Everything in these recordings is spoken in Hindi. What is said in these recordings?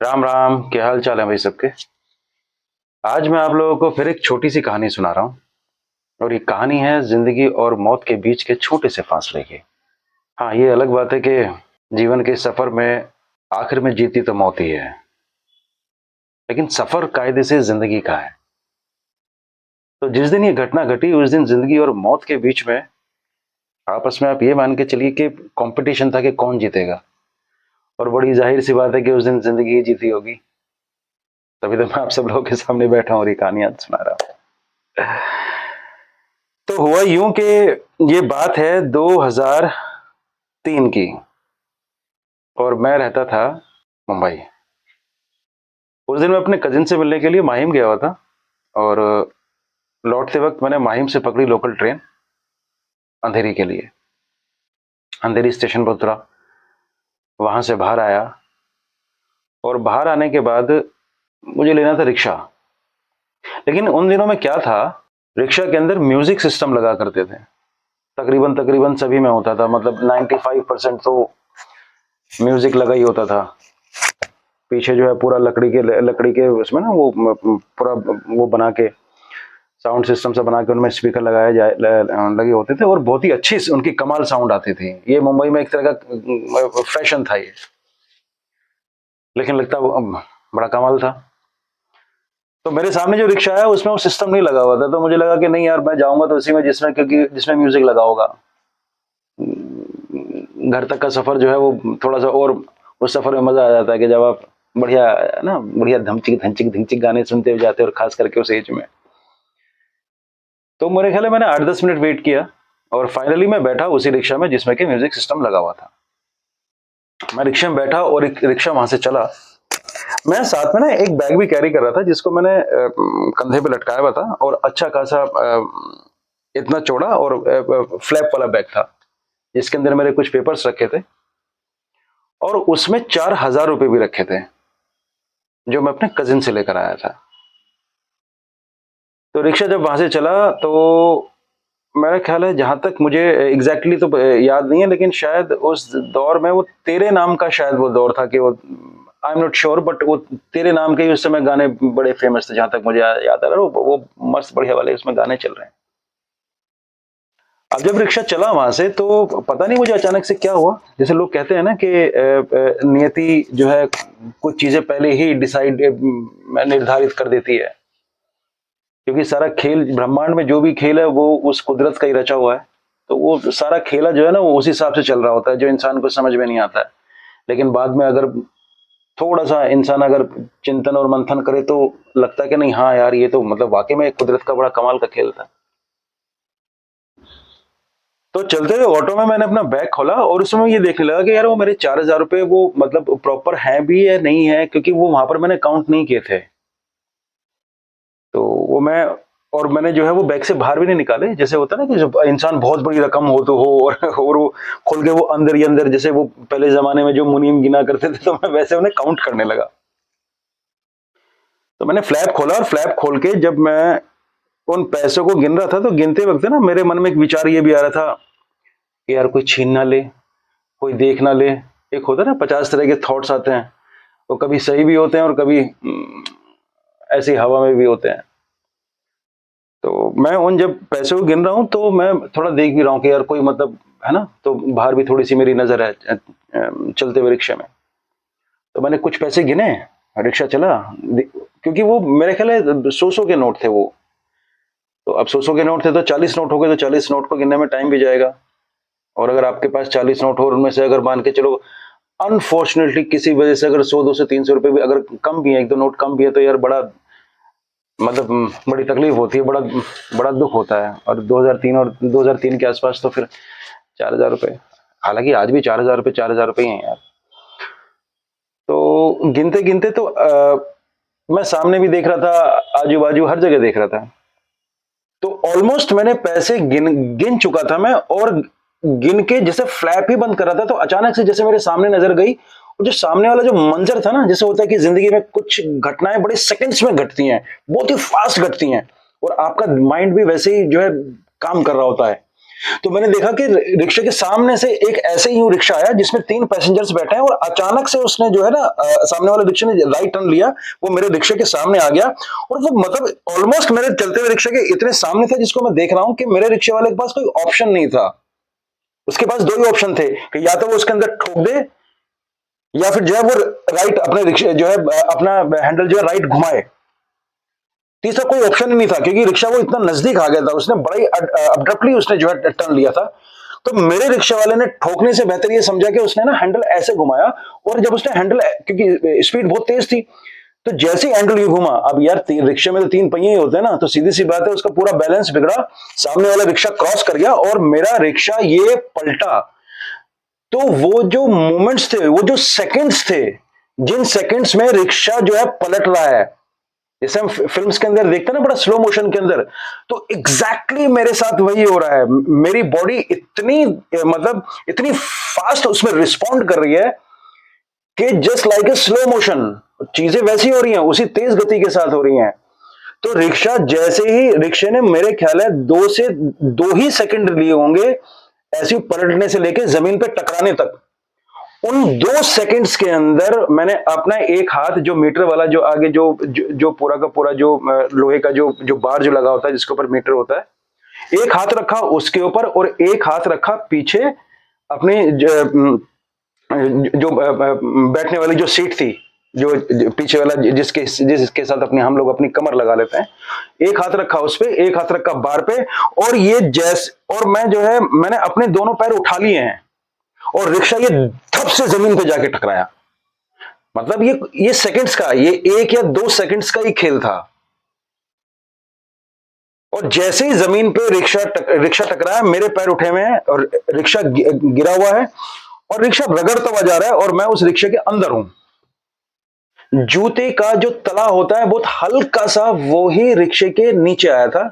राम राम, क्या हाल चाल है भाई सबके। आज मैं आप लोगों को फिर एक छोटी सी कहानी सुना रहा हूँ। और ये कहानी है जिंदगी और मौत के बीच के छोटे से फासले की। हाँ, ये अलग बात है कि जीवन के सफर में आखिर में जीती तो मौत ही है, लेकिन सफर कायदे से जिंदगी का है। तो जिस दिन ये घटना घटी उस दिन जिंदगी और मौत के बीच में आपस में आप ये मान के चलिए कि कंपटीशन था कि कौन जीतेगा। और बड़ी जाहिर सी बात है कि उस दिन जिंदगी ही जीती होगी। तभी तो मैं आप सब लोगों के सामने बैठा हूँ और ये कहानियां सुना रहा हूँ। तो हुआ यूं कि ये बात है 2003 की, और मैं रहता था मुंबई। उस दिन मैं अपने कजिन से मिलने के लिए माहिम गया हुआ था, और लौटते वक्त मैंने माहिम से पकड़ी लोकल ट्रेन अंधेरी के लिए। अंधेरी स्टेशन पर उतरा, वहां से बाहर आया, और बाहर आने के बाद मुझे लेना था रिक्शा। लेकिन उन दिनों में क्या था, रिक्शा के अंदर म्यूजिक सिस्टम लगा करते थे। तकरीबन तकरीबन सभी में होता था, मतलब 95% तो म्यूजिक लगा ही होता था। पीछे जो है पूरा लकड़ी के उसमें ना वो पूरा वो बना के साउंड सिस्टम से बना के उनमें स्पीकर लगाए जाए लगे होते थे, और बहुत ही अच्छी उनकी कमाल साउंड आती थी। ये मुंबई में एक तरह का फैशन था ये, लेकिन लगता वो बड़ा कमाल था। तो मेरे सामने जो रिक्शा है उसमें वो सिस्टम नहीं लगा हुआ था, तो मुझे लगा कि नहीं यार, मैं जाऊंगा तो उसी में जिसमें, क्योंकि जिसमें म्यूजिक लगा होगा। घर तक का सफर जो है वो थोड़ा सा और उस सफर में मजा आ जाता है कि जब आप बढ़िया ना बढ़िया धमचिक धमचिक धमचिक गाने सुनते हुए जाते हैं, और खास करके उस एज में। तो मेरे ख्याल है मैंने 8-10 मिनट वेट किया, और फाइनली मैं बैठा उसी रिक्शा में जिसमें कि म्यूजिक सिस्टम लगा हुआ था। मैं रिक्शा में बैठा और एक रिक्शा वहां से चला। मैं साथ में ना एक बैग भी कैरी कर रहा था, जिसको मैंने कंधे पे लटकाया हुआ था, और अच्छा खासा इतना चौड़ा और फ्लैप वाला बैग था, जिसके अंदर मेरे कुछ पेपर्स रखे थे, और उसमें 4,000 रुपए भी रखे थे, जो मैं अपने कजिन से लेकर आया था। तो रिक्शा जब वहां से चला, तो मेरा ख्याल है, जहां तक मुझे एग्जैक्टली तो याद नहीं है, लेकिन शायद उस दौर में वो तेरे नाम का शायद वो दौर था कि वो, I am not sure, but वो तेरे नाम के ही उस समय गाने बड़े फेमस थे, जहां तक मुझे याद आ रहा है। वो मस्त बढ़िया वाले उसमें गाने चल रहे हैं। अब जब रिक्शा चला वहां से, तो पता नहीं मुझे अचानक से क्या हुआ। जैसे लोग कहते हैं ना कि नियति जो है कुछ चीजें पहले ही डिसाइड निर्धारित कर देती है, क्योंकि सारा खेल ब्रह्मांड में जो भी खेल है वो उस कुदरत का ही रचा हुआ है। तो वो सारा खेला जो है ना, वो उस हिसाब से चल रहा होता है, जो इंसान को समझ में नहीं आता है। लेकिन बाद में अगर थोड़ा सा इंसान अगर चिंतन और मंथन करे, तो लगता है कि नहीं, हाँ यार, ये तो मतलब वाकई में कुदरत का बड़ा कमाल का खेल था। तो चलते हुए ऑटो में मैंने अपना बैग खोला, और उस समय ये देखने लगा कि यार, वो मेरे 4,000 रुपए वो मतलब प्रॉपर है भी या नहीं है, क्योंकि वो वहां पर मैंने काउंट नहीं किए थे। तो वो मैंने जो है वो बैग से बाहर भी नहीं निकाले। जैसे होता है ना कि जब इंसान बहुत बड़ी रकम हो तो हो, और वो खोल के वो अंदर ही अंदर, जैसे वो पहले जमाने में जो मुनीम गिना करते थे, तो मैं वैसे उन्हें काउंट करने लगा। तो मैंने फ्लैप खोला, और फ्लैप खोल के जब मैं उन पैसों को गिन रहा था, तो गिनते वक्त ना मेरे मन में एक विचार ये भी आ रहा था कि यार, कोई छीन ना ले, कोई देख ना ले। एक होता है ना, 50 तरह के थॉट्स आते हैं, वो कभी सही भी होते हैं और कभी ऐसी हवा में भी होते हैं। तो मैं उन जब पैसे को गिन रहा हूँ, तो मैं थोड़ा देख भी रहा हूँ कि यार कोई मतलब है ना, तो बाहर भी थोड़ी सी मेरी नजर है चलते हुए रिक्शा में। तो मैंने कुछ पैसे गिने, रिक्शा चला। क्योंकि वो मेरे ख्याल है 100 के नोट थे वो। तो अब 100 के नोट थे, तो 40 नोट हो गए, तो 40 नोट को गिनने में टाइम भी जाएगा। और अगर आपके पास 40 नोट हो, उनमें से अगर मान के चलो अनफॉर्चुनेटली किसी वजह से अगर 100, 200, 300 रुपए भी अगर कम भी है, एक दो नोट कम भी है, तो यार बड़ा मतलब बड़ी तकलीफ होती है, बड़ा बड़ा दुख होता है। और 2003 के आसपास तो फिर 4,000 रुपए, हालांकि आज भी 4,000 रुपए 4,000 रुपए ही हैं यार। तो गिनते गिनते तो मैं सामने भी देख रहा था, आजू बाजू हर जगह देख रहा था। तो ऑलमोस्ट मैंने पैसे गिन गिन चुका था मैं, और गिन के जैसे फ्लैप ही बंद कर रहा था, तो अचानक से जैसे मेरे सामने नजर गई, और जो सामने वाला जो मंजर था ना, जैसे होता है कि जिंदगी में कुछ घटनाएं बड़े सेकंड्स में घटती हैं, बहुत ही फास्ट घटती हैं, और आपका माइंड भी वैसे ही जो है काम कर रहा होता है। तो मैंने देखा कि रिक्शे के सामने से एक ऐसे ही रिक्शा आया जिसमें 3 पैसेंजर्स बैठे हैं, और अचानक से उसने जो है ना सामने वाले रिक्शे ने राइट टर्न लिया, वो मेरे रिक्शे के सामने आ गया, और वो मतलब ऑलमोस्ट मेरे चलते हुए रिक्शे के इतने सामने था जिसको मैं देख रहा हूं कि मेरे रिक्शे वाले के पास कोई ऑप्शन नहीं था। उसके पास 2 ही ऑप्शन थे कि या तो वो उसके अंदर ठोक दे, या फिर जो है वो राइट अपने रिक्शे जो है अपना हैंडल जो है राइट घुमाए। तीसरा कोई ऑप्शन ही नहीं था, क्योंकि रिक्शा वो इतना नजदीक आ गया था, उसने बड़ा ही अब्रप्टली उसने जो है टर्न लिया था। तो मेरे रिक्शा वाले ने ठोकने से बेहतर ये समझा कि उसने ना हैंडल ऐसे घुमाया, और जब उसने हैंडल, क्योंकि स्पीड बहुत तेज थी, तो जैसे ही हैंडल ये घुमा, अब यार रिक्शे में तो 3 पहिए ही होते हैं ना, तो सीधी सी बात है उसका पूरा बैलेंस बिगड़ा, सामने वाला रिक्शा क्रॉस कर गया और मेरा रिक्शा ये पलटा। तो वो जो मोमेंट्स थे, वो जो सेकंड्स थे, जिन सेकंड्स में रिक्शा जो है पलट रहा है, जैसे हम फिल्म्स के अंदर देखते हैं ना बड़ा स्लो मोशन के अंदर, तो एग्जैक्टली मेरे साथ वही हो रहा है। मेरी बॉडी इतनी मतलब इतनी फास्ट उसमें रिस्पॉन्ड कर रही है कि just like a slow motion, चीजें वैसी हो रही हैं, उसी तेज गति के साथ हो रही हैं। तो रिक्शा जैसे ही, रिक्शे ने मेरे ख्याल है 2 ही सेकंड लिए होंगे ऐसी पलटने से लेके जमीन पे टकराने तक। उन 2 सेकंड्स के अंदर मैंने अपना एक हाथ, जो मीटर वाला जो आगे जो पूरा का पूरा जो लोहे का जो जो बार जो लगा होता है जिसके ऊपर मीटर होता है, एक हाथ रखा उसके ऊपर और एक हाथ रखा पीछे अपनी जो बैठने वाली जो सीट थी, जो पीछे वाला जिसके साथ अपने हम लोग अपनी कमर लगा लेते हैं, एक हाथ रखा उस पे, एक हाथ रखा बार पे, और ये और मैं जो है मैंने अपने दोनों पैर उठा लिए हैं, और रिक्शा ये धप से जमीन पे जाके टकराया। मतलब ये सेकंड्स का, ये 1 या 2 सेकंड्स का ही खेल था। और जैसे ही जमीन पे रिक्शा टकराया, मेरे पैर उठे हुए हैं और रिक्शा गिरा हुआ है, और रिक्शा रगड़ता हुआ जा रहा है, और मैं उस रिक्शे के अंदर हूं। जूते का जो तला होता है बहुत हल्का सा, वो ही रिक्शे के नीचे आया था,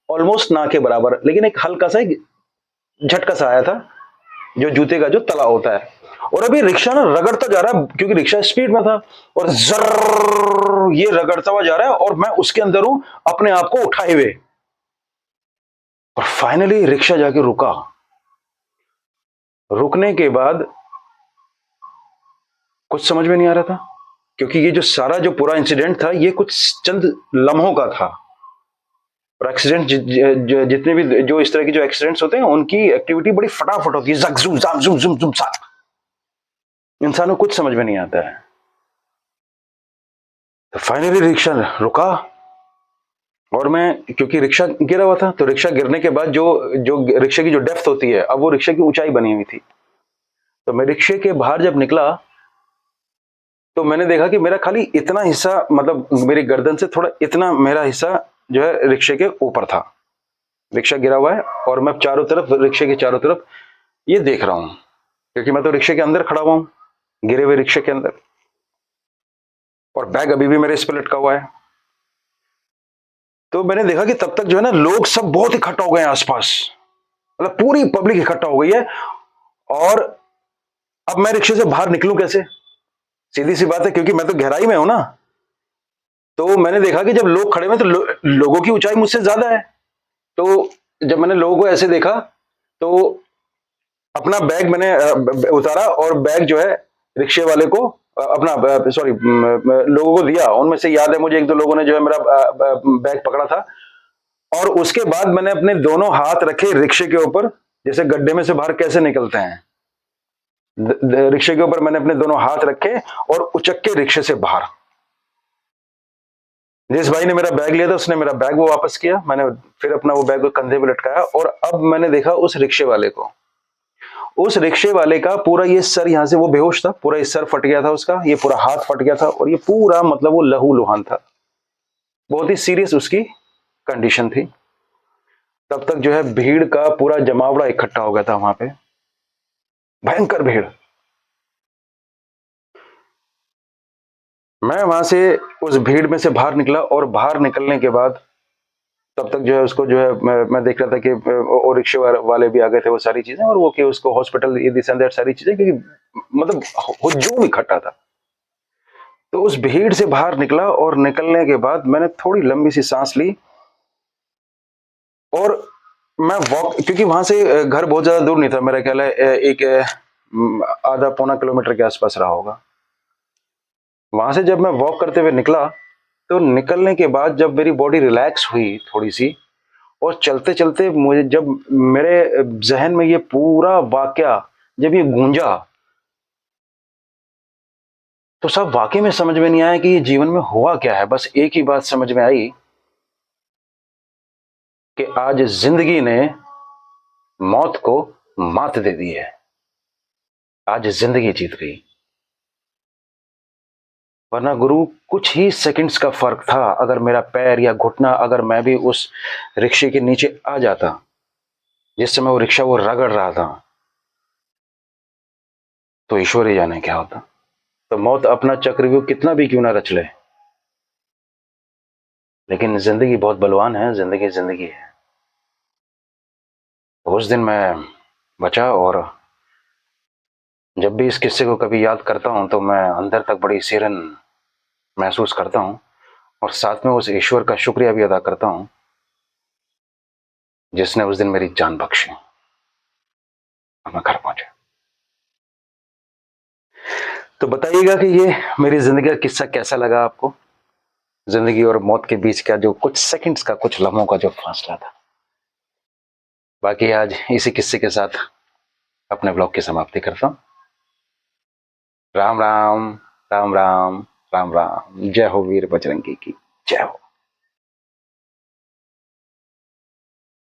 ऑलमोस्ट ना के बराबर, लेकिन एक हल्का सा एक झटका सा आया था, जो जूते का जो तला होता है। और अभी रिक्शा ना रगड़ता जा रहा है, क्योंकि रिक्शा स्पीड में था, और जर्र ये रगड़ता हुआ जा रहा है, और मैं उसके अंदर हूं अपने आप को उठाए हुए। और फाइनली रिक्शा जाके रुका। रुकने के बाद कुछ समझ में नहीं आ रहा था, क्योंकि ये जो सारा जो पूरा इंसिडेंट था ये कुछ चंद लम्हों का था। और एक्सीडेंट जितने भी जो इस तरह के जो एक्सीडेंट्स होते हैं उनकी एक्टिविटी बड़ी फटाफट होती है, जक जुम जाम जुम जुम जुम सा, इंसानों को कुछ समझ में नहीं आता है। तो फाइनली रिक्शा रुका, और मैं, क्योंकि रिक्शा गिरा हुआ था, तो रिक्शा गिरने के बाद जो जो रिक्शे की जो डेप्थ होती है, अब वो रिक्शे की ऊंचाई बनी हुई थी। तो मैं रिक्शे के बाहर जब निकला, तो मैंने देखा कि मेरा खाली इतना हिस्सा, मतलब मेरी गर्दन से थोड़ा इतना मेरा हिस्सा जो है रिक्शे के ऊपर था। रिक्शा गिरा हुआ है और मैं चारों तरफ, रिक्शे के चारों तरफ ये देख रहा हूं, क्योंकि मैं तो रिक्शे के अंदर खड़ा हुआ हूं, गिरे हुए रिक्शे के अंदर, और बैग अभी भी मेरे इस पर लटका हुआ है। तो मैंने देखा कि तब तक जो है ना लोग सब बहुत इकट्ठा हो गए हैं आसपास, मतलब पूरी पब्लिक इकट्ठा हो गई है। और अब मैं रिक्शे से बाहर निकलूं कैसे? सीधी सी बात है, क्योंकि मैं तो गहराई में हूं ना। तो मैंने देखा कि जब लोग खड़े हुए तो लोगों की ऊंचाई मुझसे ज्यादा है। तो जब मैंने लोगों को ऐसे देखा, तो अपना बैग मैंने उतारा, और बैग जो है रिक्शे वाले को अपना सॉरी लोगों को दिया। उनमें से याद है मुझे 1-2 लोगों ने जो है मेरा बैग पकड़ा था। और उसके बाद मैंने अपने दोनों हाथ रखे रिक्शे के ऊपर, जैसे गड्ढे में से बाहर कैसे निकलते हैं, रिक्शे के ऊपर मैंने अपने दोनों हाथ रखे और उचक के रिक्शे से बाहर। जिस भाई ने मेरा बैग लिया था उसने मेरा बैग वो वापस किया, मैंने फिर अपना वो बैग को कंधे पे लटकाया, और अब मैंने देखा उस रिक्शे वाले को। उस रिक्शे वाले का पूरा ये सर, यहां से वो बेहोश था, पूरा ये सर फट गया था उसका, ये पूरा हाथ फट गया था, और ये पूरा मतलब वो लहूलुहान था। बहुत ही सीरियस उसकी कंडीशन थी। तब तक जो है भीड़ का पूरा जमावड़ा इकट्ठा हो गया था वहां पे, भयंकर भीड़। मैं वहां से उस भीड़ में से बाहर निकला, और बाहर निकलने के बाद तब तक जो है उसको जो है मैं देख रहा था कि वो रिक्शे वाले भी आ गए थे, वो सारी चीजें, और वो कि उसको हॉस्पिटल ये दिस एंड दैट सारी चीजें, क्योंकि मतलब हुजूम इकट्ठा था। तो उस भीड़ से बाहर निकला, और निकलने के बाद मैंने थोड़ी लंबी सी सांस ली, और मैं वॉक, क्योंकि वहां से घर बहुत ज्यादा दूर नहीं था, मेरा ख्याल है एक आधा पौना किलोमीटर के आसपास रहा होगा। वहां से जब मैं वॉक करते हुए निकला, तो निकलने के बाद जब मेरी बॉडी रिलैक्स हुई थोड़ी सी, और चलते चलते मुझे जब मेरे जहन में ये पूरा वाकया जब ये गूंजा, तो सब वाकई में समझ में नहीं आया कि ये जीवन में हुआ क्या है। बस एक ही बात समझ में आई कि आज जिंदगी ने मौत को मात दे दी है, आज जिंदगी जीत गई। वरना गुरु कुछ ही सेकंड्स का फर्क था, अगर मेरा पैर या घुटना, अगर मैं भी उस रिक्शे के नीचे आ जाता जिस समय वो रिक्शा वो रगड़ रहा था, तो ईश्वर ही जाने क्या होता। तो मौत अपना चक्रव्यूह कितना भी क्यों ना रच ले, लेकिन जिंदगी बहुत बलवान है, जिंदगी जिंदगी है। तो उस दिन मैं बचा, और जब भी इस किस्से को कभी याद करता हूं तो मैं अंदर तक बड़ी सिरन महसूस करता हूं, और साथ में उस ईश्वर का शुक्रिया भी अदा करता हूं जिसने उस दिन मेरी जान बख्शी और मैं घर पहुंचा। तो बताइएगा कि ये मेरी जिंदगी का किस्सा कैसा लगा आपको, जिंदगी और मौत के बीच का जो कुछ सेकंड्स का, कुछ लम्हों का जो फासला था। बाकी आज इसी किस्से के साथ अपने ब्लॉग की समाप्ति करता हूं। राम राम, राम राम, राम राम। जय हो वीर बजरंगी की, जय हो।